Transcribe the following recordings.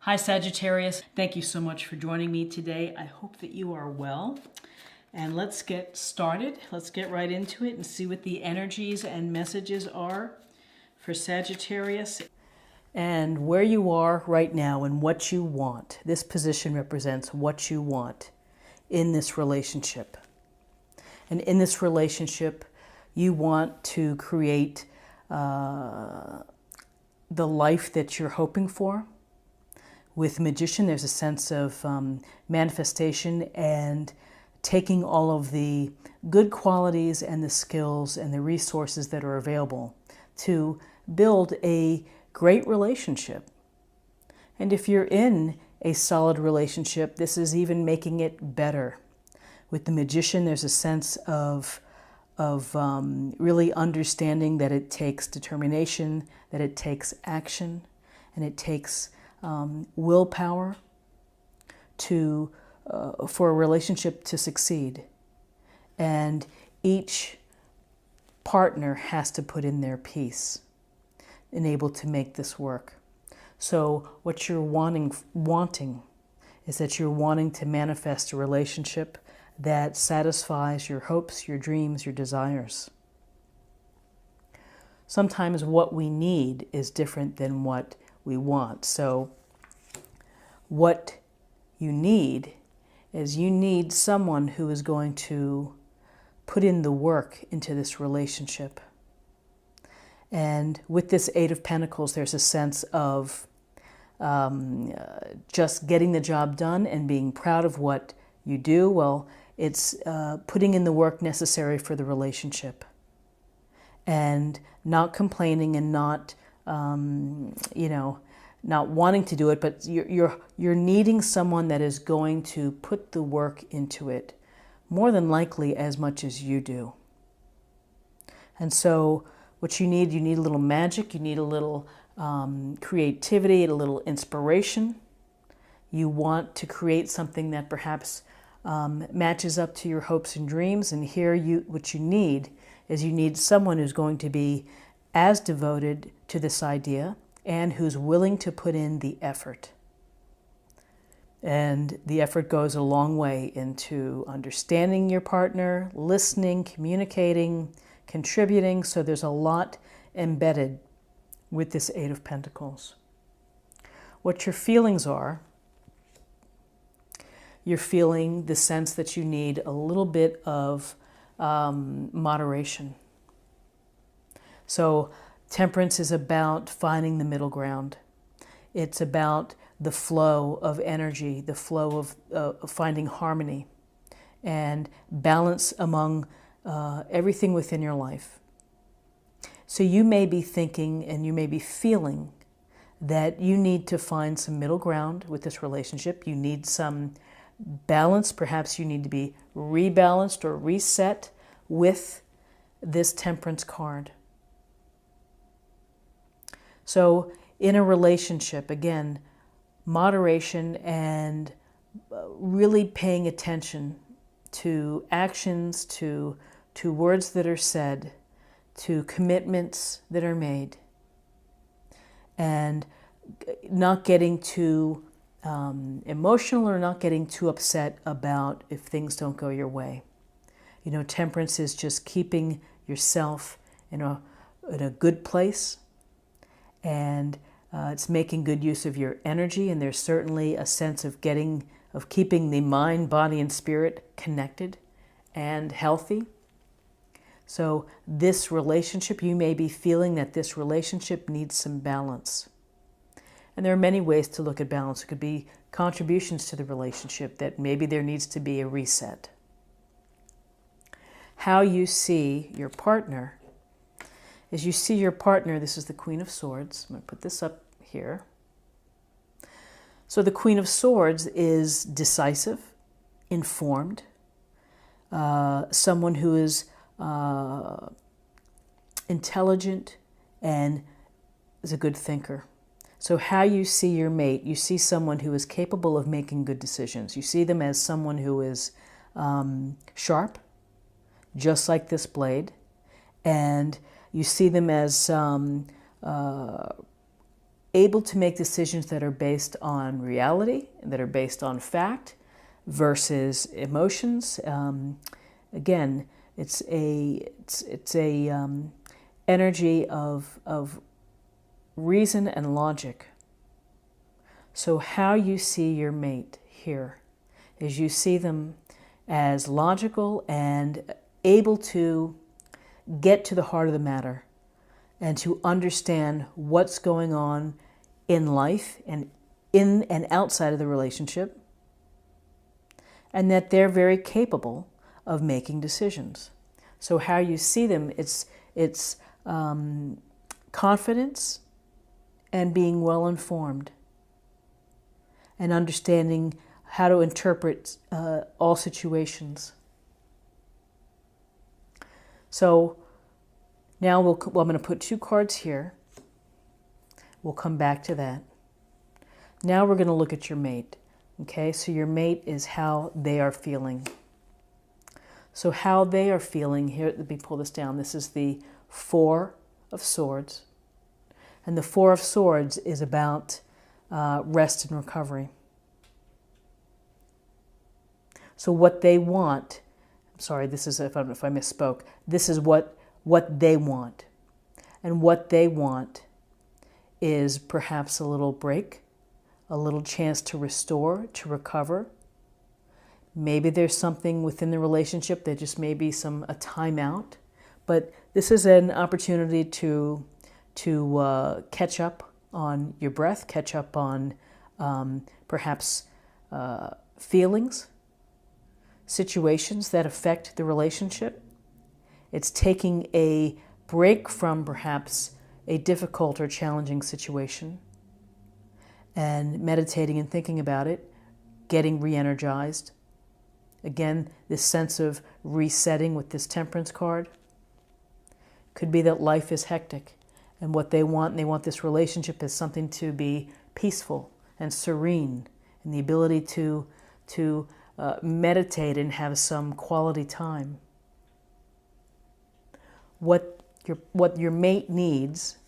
Hi Sagittarius, thank you so much for joining me today. I hope that you are well. And let's get started. Let's get right into it and see what the energies and messages are for Sagittarius and where you are right now and what you want. This position represents what you want in this relationship. And in this relationship, you want to create the life that you're hoping for. With Magician, there's a sense of manifestation and taking all of the good qualities and the skills and the resources that are available to build a great relationship. And if you're in a solid relationship, this is even making it better. With the Magician, there's a sense of really understanding that it takes determination, that it takes action, and it takes willpower for a relationship to succeed. And each partner has to put in their piece and able to make this work. So what you're wanting is that you're wanting to manifest a relationship that satisfies your hopes, your dreams, your desires. Sometimes what we need is different than what we want. So what you need is you need someone who is going to put in the work into this relationship. And with this Eight of Pentacles, there's a sense of just getting the job done and being proud of what you do. Well, it's putting in the work necessary for the relationship and not complaining and not not wanting to do it, but you're needing someone that is going to put the work into it, more than likely as much as you do. And so what you need a little magic, you need a little creativity, a little inspiration. You want to create something that perhaps matches up to your hopes and dreams. And here what you need is you need someone who's going to be as devoted to this idea and who's willing to put in the effort. And the effort goes a long way into understanding your partner, listening, communicating, contributing. So there's a lot embedded with this Eight of Pentacles. What your feelings are, you're feeling the sense that you need a little bit of moderation. So Temperance is about finding the middle ground. It's about the flow of energy, the flow of finding harmony and balance among everything within your life. So you may be thinking and you may be feeling that you need to find some middle ground with this relationship. You need some balance. Perhaps you need to be rebalanced or reset with this Temperance card. So in a relationship, again, moderation and really paying attention to actions, to words that are said, to commitments that are made, and not getting too emotional or not getting too upset about if things don't go your way. Temperance is just keeping yourself in a good place. And it's making good use of your energy, and there's certainly a sense of keeping the mind, body, and spirit connected and healthy. So this relationship, you may be feeling that this relationship needs some balance. And there are many ways to look at balance. It could be contributions to the relationship, that maybe there needs to be a reset. How you see your partner. As you see your partner, this is the Queen of Swords. I'm going to put this up here. So the Queen of Swords is decisive, informed, someone who is intelligent and is a good thinker. So how you see your mate, you see someone who is capable of making good decisions. You see them as someone who is sharp, just like this blade, and you see them as able to make decisions that are based on reality, that are based on fact versus emotions. Again, it's a energy of reason and logic. So how you see your mate here is you see them as logical and able to get to the heart of the matter and to understand what's going on in life and in and outside of the relationship, and that they're very capable of making decisions. So how you see them, it's confidence and being well informed and understanding how to interpret all situations. So now I'm going to put 2 cards here. We'll come back to that. Now we're going to look at your mate. Okay, so your mate is how they are feeling. So how they are feeling, here, let me pull this down. This is the 4 of Swords. And the 4 of Swords is about rest and recovery. So what they want, I'm sorry, this is, if I misspoke, this is what they want. And what they want is perhaps a little break, a little chance to restore, to recover. Maybe there's something within the relationship that just may be a timeout. But this is an opportunity to catch up on your breath, catch up on perhaps feelings, situations that affect the relationship. It's taking a break from perhaps a difficult or challenging situation and meditating and thinking about it, getting re-energized. Again, this sense of resetting with this Temperance card. Could be that life is hectic, and what they want this relationship is something to be peaceful and serene, and the ability to meditate and have some quality time. What your mate needs,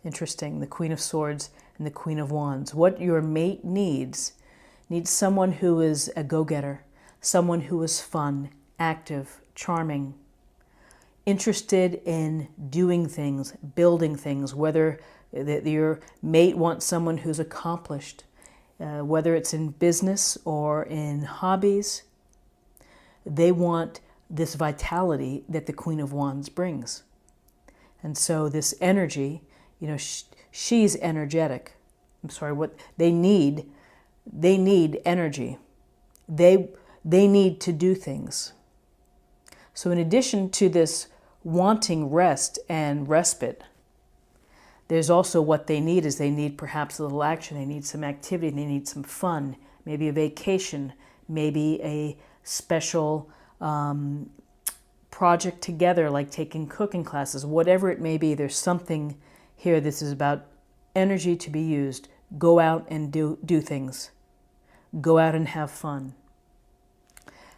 interesting, the Queen of Swords and the Queen of Wands. What your mate needs someone who is a go-getter, someone who is fun, active, charming, interested in doing things, building things, whether your mate wants someone who's accomplished, whether it's in business or in hobbies. They want this vitality that the Queen of Wands brings. And so this energy, she's energetic. I'm sorry, what they need energy. They need to do things. So in addition to this wanting rest and respite, there's also what they need is they need perhaps a little action. They need some activity. They need some fun, maybe a vacation, maybe a special project together, like taking cooking classes, whatever it may be. There's something here. This is about energy to be used. Go out and do things. Go out and have fun.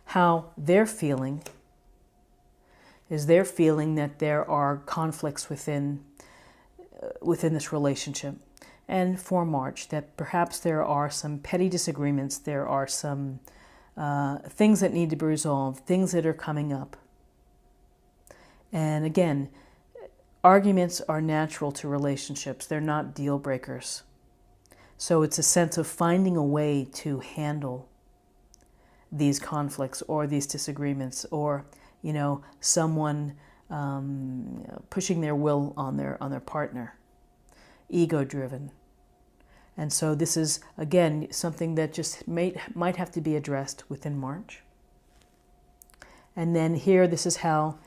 How they're feeling is they're feeling that there are conflicts within this relationship. And for March, that perhaps there are some petty disagreements, there are some things that need to be resolved, things that are coming up. And again, arguments are natural to relationships. They're not deal breakers. So it's a sense of finding a way to handle these conflicts or these disagreements, or someone pushing their will on their partner, ego-driven. And so this is, again, something that just might have to be addressed within March. And then here, this is how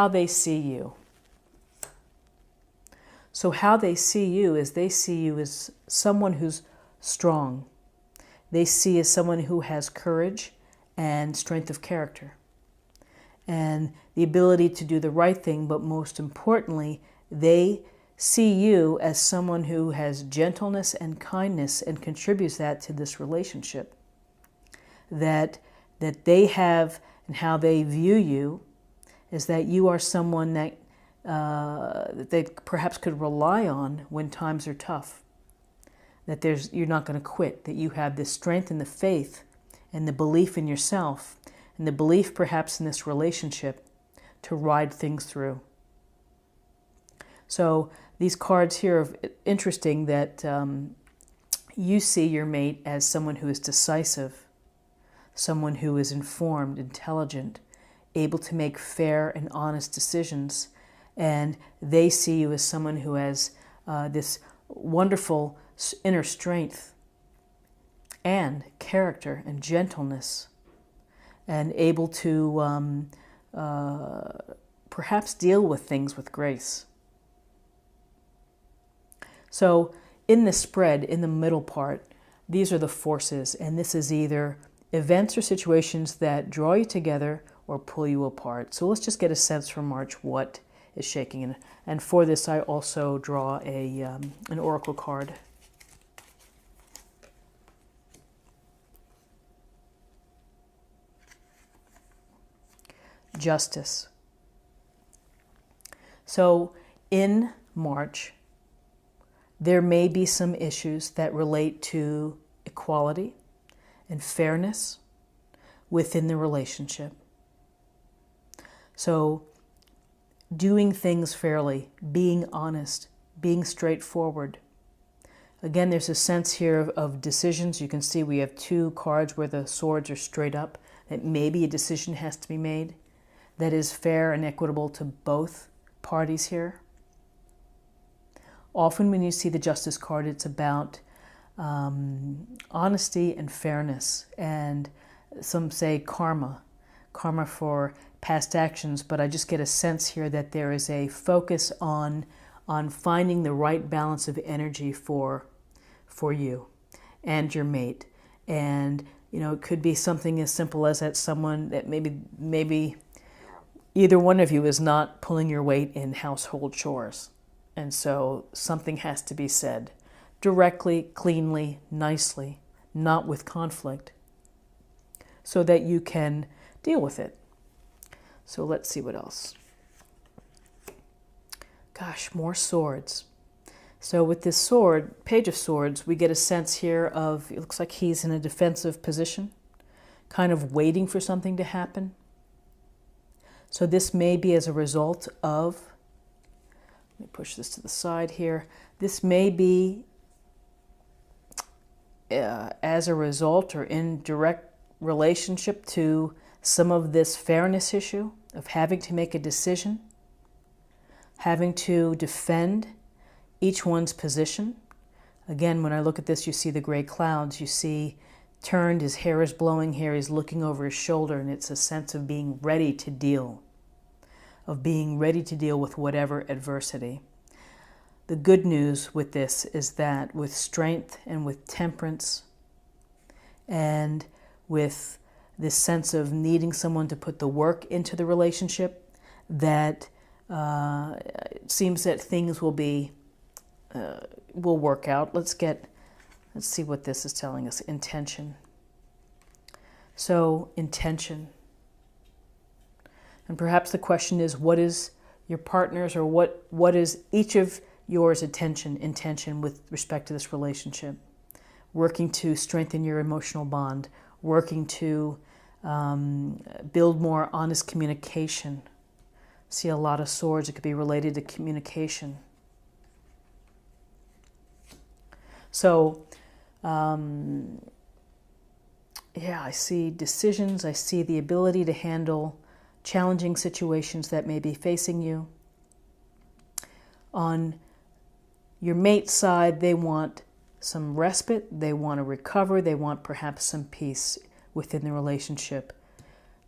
they see you. So how they see you is they see you as someone who's strong. They see you as someone who has courage and strength of character, and the ability to do the right thing, but most importantly, they see you as someone who has gentleness and kindness and contributes that to this relationship. That they have, and how they view you is that you are someone that they perhaps could rely on when times are tough. That you're not going to quit, that you have the strength and the faith and the belief in yourself and the belief perhaps in this relationship to ride things through. So these cards here are interesting that you see your mate as someone who is decisive, someone who is informed, intelligent, able to make fair and honest decisions, and they see you as someone who has this wonderful inner strength and character and gentleness, and able to perhaps deal with things with grace. So in the spread, in the middle part, these are the forces, and this is either events or situations that draw you together or pull you apart. So let's just get a sense for March what is shaking in. And for this, I also draw an oracle card. Justice. So in March, there may be some issues that relate to equality and fairness within the relationship. So doing things fairly, being honest, being straightforward. Again, there's a sense here of decisions. You can see we have two cards where the swords are straight up, that maybe a decision has to be made that is fair and equitable to both parties here. Often when you see the Justice card, it's about honesty and fairness, and some say karma for past actions, but I just get a sense here that there is a focus on finding the right balance of energy for you and your mate. And it could be something as simple as that someone that maybe either one of you is not pulling your weight in household chores. And so something has to be said directly, cleanly, nicely, not with conflict, so that you can deal with it. So let's see what else. Gosh, more swords. So with this sword, Page of Swords, we get a sense here of, it looks like he's in a defensive position, kind of waiting for something to happen. So this may be as a result of, let me push this to the side here. This may be as a result or in direct relationship to some of this fairness issue of having to make a decision, having to defend each one's position. Again, when I look at this, you see the gray clouds, you see turned, his hair is blowing here, he's looking over his shoulder, and it's a sense of being ready to deal, with whatever adversity. The good news with this is that with strength and with temperance and with this sense of needing someone to put the work into the relationship, that it seems that things will work out. Let's see what this is telling us. Intention. So intention. And perhaps the question is, what is your partner's, or what is each of yours intention with respect to this relationship? Working to strengthen your emotional bond, working to build more honest communication. See a lot of swords, it could be related to communication. So, yeah, I see decisions, I see the ability to handle challenging situations that may be facing you. On your mate's side, they want some respite, they want to recover, they want perhaps some peace within the relationship.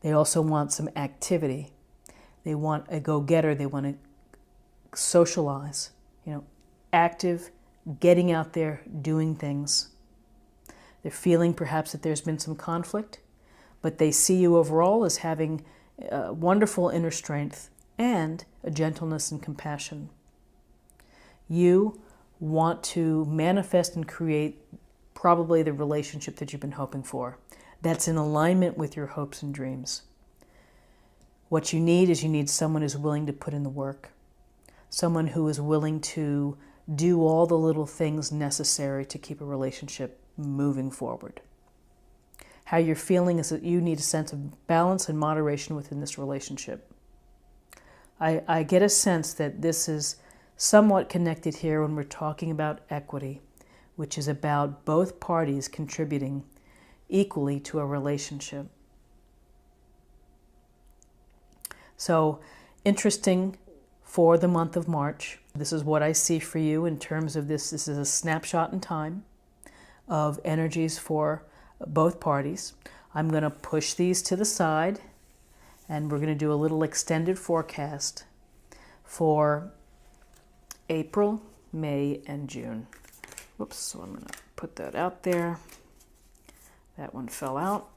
They also want some activity. They want a go-getter, they want to socialize, active, getting out there, doing things. They're feeling perhaps that there's been some conflict, but they see you overall as having wonderful inner strength and a gentleness and compassion. You want to manifest and create probably the relationship that you've been hoping for. That's in alignment with your hopes and dreams. What you need is someone who's willing to put in the work. someone who is willing to do all the little things necessary to keep a relationship moving forward. How you're feeling is that you need a sense of balance and moderation within this relationship. I get a sense that this is somewhat connected here when we're talking about equity, which is about both parties contributing equally to a relationship. So, interesting for the month of March. This is what I see for you in terms of this. This is a snapshot in time of energies for both parties. I'm going to push these to the side, and we're going to do a little extended forecast for April, May, and June. Whoops, so I'm going to put that out there. That one fell out.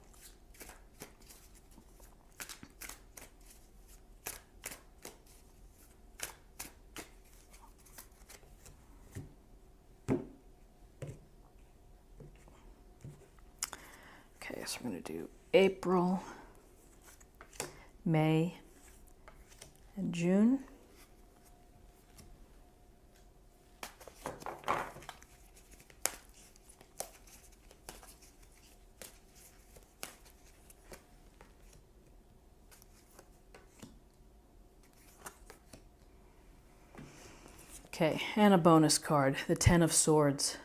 Okay, so we're going to do April, May, and June. Okay, and a bonus card, the Ten of Swords.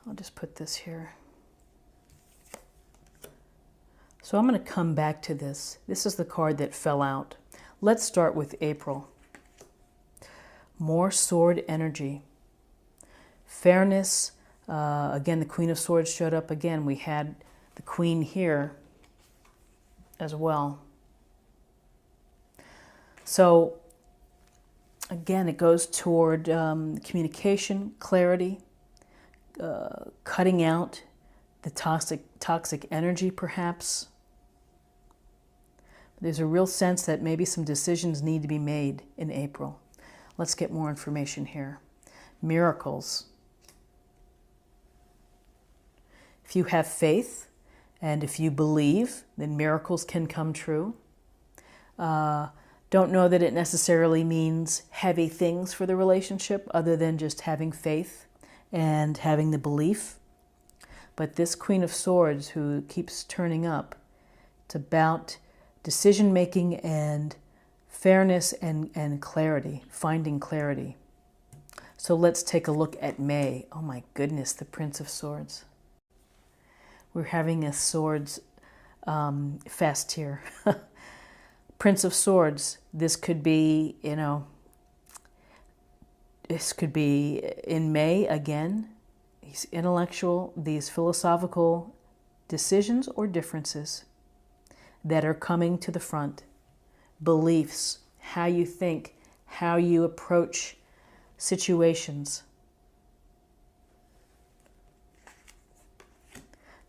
I'll just put this here. So I'm going to come back to this. This is the card that fell out. Let's start with April. More sword energy. Fairness. Again, the Queen of Swords showed up again. We had the Queen here as well. So again, it goes toward communication, clarity, cutting out the toxic energy, perhaps. There's a real sense that maybe some decisions need to be made in April. Let's get more information here. Miracles. If you have faith and if you believe, then miracles can come true. Don't know that it necessarily means heavy things for the relationship other than just having faith and having the belief. But this Queen of Swords who keeps turning up, it's about decision-making and fairness and clarity, finding clarity. So let's take a look at May. Oh my goodness, the Prince of Swords. We're having a swords fest here. Prince of Swords, this could be, this could be in May again. These intellectual, these philosophical decisions or differences that are coming to the front. Beliefs, how you think, how you approach situations.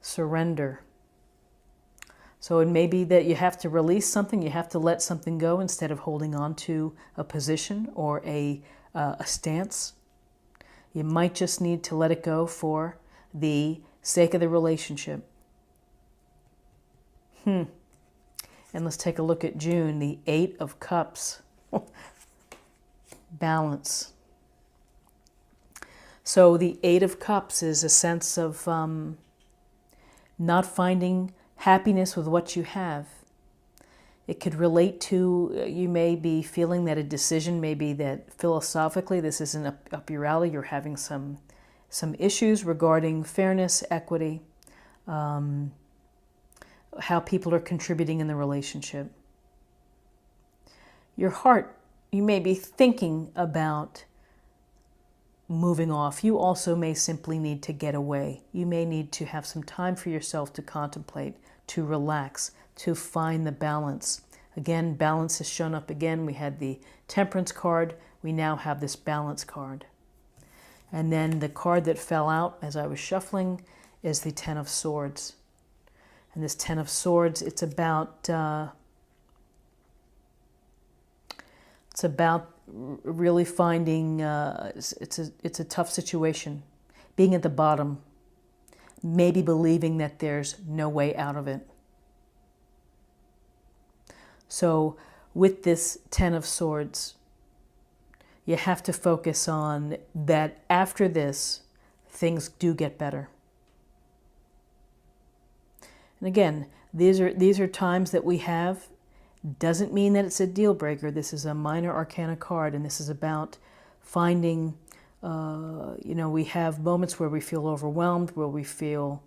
Surrender. So it may be that you have to release something, you have to let something go instead of holding on to a position or a stance. You might just need to let it go for the sake of the relationship. And let's take a look at June, the Eight of Cups. Balance. So the Eight of Cups is a sense of not finding happiness with what you have. It could relate to, you may be feeling that a decision may be that philosophically this isn't up your alley. You're having some issues regarding fairness, equity, how people are contributing in the relationship. Your heart, you may be thinking about moving off. You also may simply need to get away. You may need to have some time for yourself to contemplate, to relax, to find the balance. Again, balance has shown up again. We had the Temperance card. We now have this Balance card. And then the card that fell out as I was shuffling is the Ten of Swords. And this Ten of Swords, it's about really finding, it's a tough situation, being at the bottom, maybe believing that there's no way out of it. So with this Ten of Swords, you have to focus on that after this, things do get better. And again, these are times that we have. Doesn't mean that it's a deal breaker. This is a minor arcana card, and this is about finding, we have moments where we feel overwhelmed, where we feel